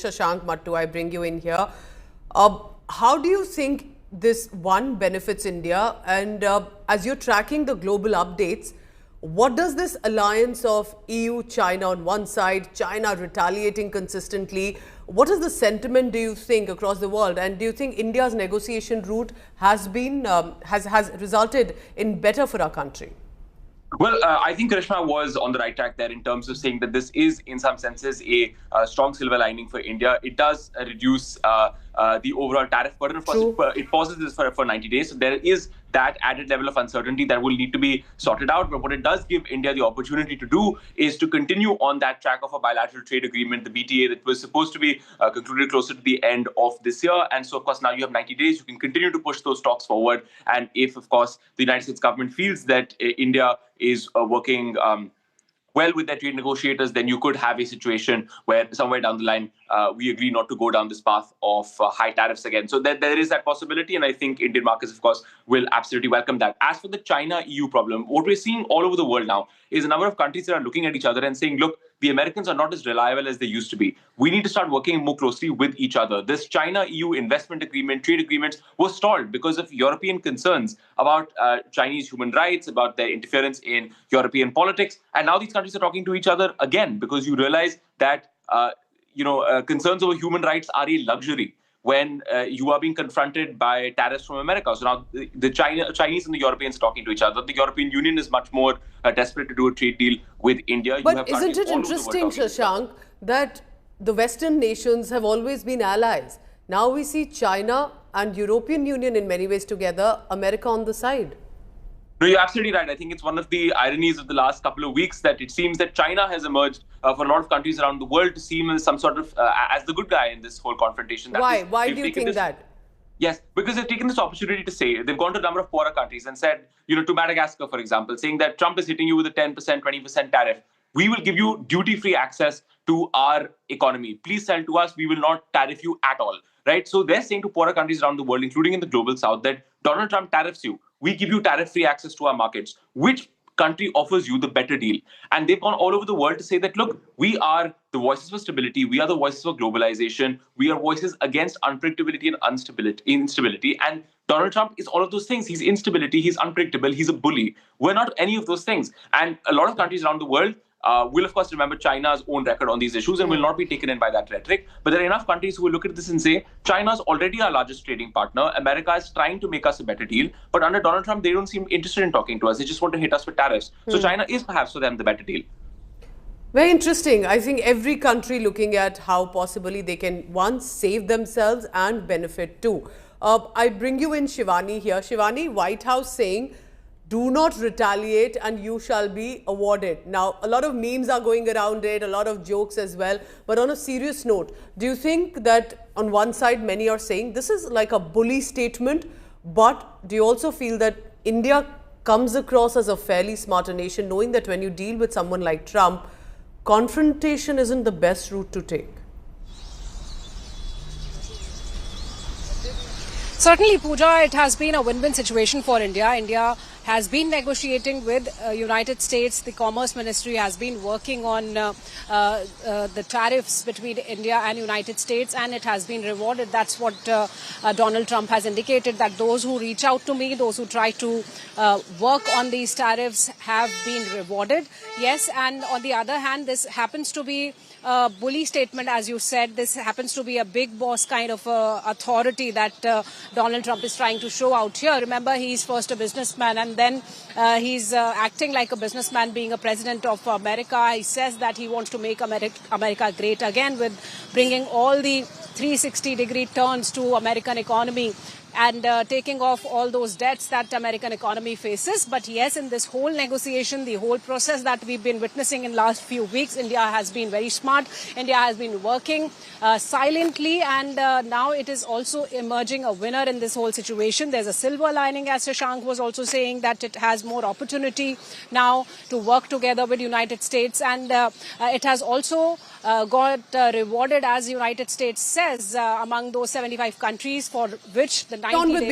Shashank Mattu, I bring you in here. How do you think this one benefits India? And as you're tracking the global updates, what does this alliance of EU, China on one side, China retaliating consistently, what is the sentiment, do you think, across the world? And do you think India's negotiation route has been has resulted in better for our country? Well, I think Karishma was on the right track there in terms of saying that this is, in some senses, a strong silver lining for India. It does reduce the overall tariff burden. Of course, it pauses this for 90 days. So there is that added level of uncertainty that will need to be sorted out. But what it does give India the opportunity to do is to continue on that track of a bilateral trade agreement, the BTA, that was supposed to be concluded closer to the end of this year. And so, of course, now you have 90 days. You can continue to push those talks forward. And if, of course, the United States government feels that India is working well with their trade negotiators, then you could have a situation where somewhere down the line we agree not to go down this path of high tariffs again. So there is that possibility, and I think Indian markets, of course, will absolutely welcome that. As for the China-EU problem, what we're seeing all over the world now is a number of countries that are looking at each other and saying, look, the Americans are not as reliable as they used to be. We need to start working more closely with each other. This China-EU investment agreement, trade agreements, was stalled because of European concerns about Chinese human rights, about their interference in European politics. And now these countries are talking to each other again because you realize that concerns over human rights are a luxury when you are being confronted by tariffs from America. So now the Chinese and the Europeans are talking to each other. The European Union is much more desperate to do a trade deal with India. But isn't it interesting, Shashank, that the Western nations have always been allies? Now we see China and European Union in many ways together, America on the side. No, you're absolutely right. I think it's one of the ironies of the last couple of weeks that it seems that China has emerged for a lot of countries around the world to seem as some sort of as the good guy in this whole confrontation. Why? Why do you think that? Yes, because they've taken this opportunity to say, they've gone to a number of poorer countries and said, to Madagascar, for example, saying that Trump is hitting you with a 10%, 20% tariff. We will give you duty-free access to our economy. Please sell to us. We will not tariff you at all. Right? So they're saying to poorer countries around the world, including in the global south, that Donald Trump tariffs you. We give you tariff-free access to our markets. Which country offers you the better deal? And they've gone all over the world to say that, look, we are the voices for stability. We are the voices for globalization. We are voices against unpredictability and instability. And Donald Trump is all of those things. He's instability. He's unpredictable. He's a bully. We're not any of those things. And a lot of countries around the world will, of course, remember China's own record on these issues and will not be taken in by that rhetoric. But there are enough countries who will look at this and say, China's already our largest trading partner. America is trying to make us a better deal. But under Donald Trump, they don't seem interested in talking to us. They just want to hit us with tariffs. So China is perhaps for them the better deal. Very interesting. I think every country looking at how possibly they can, one, save themselves and benefit too. I bring you in Shivani here. Shivani, White House saying, do not retaliate and you shall be awarded. Now, a lot of memes are going around it, a lot of jokes as well. But on a serious note, do you think that on one side, many are saying this is like a bully statement, but do you also feel that India comes across as a fairly smarter nation, knowing that when you deal with someone like Trump, confrontation isn't the best route to take? Certainly, Pooja, it has been a win-win situation for India. India has been negotiating with United States. The Commerce Ministry has been working on the tariffs between India and United States, and it has been rewarded. That's what Donald Trump has indicated, that those who reach out to me, those who try to work on these tariffs have been rewarded. Yes, and on the other hand, this happens to be a bully statement, as you said. This happens to be a big boss kind of authority that Donald Trump is trying to show out here. Remember, he's first a businessman and then he's acting like a businessman, being a president of America. He says that he wants to make America great again with bringing all the 360-degree turns to American economy and taking off all those debts that American economy faces. But yes, in this whole negotiation, the whole process that we've been witnessing in last few weeks, India has been very smart. India has been working silently, and now it is also emerging a winner in this whole situation. There's a silver lining, as Shashank was also saying, that it has more opportunity now to work together with United States, and it has also got rewarded, as United States says, among those 75 countries for which the 90 days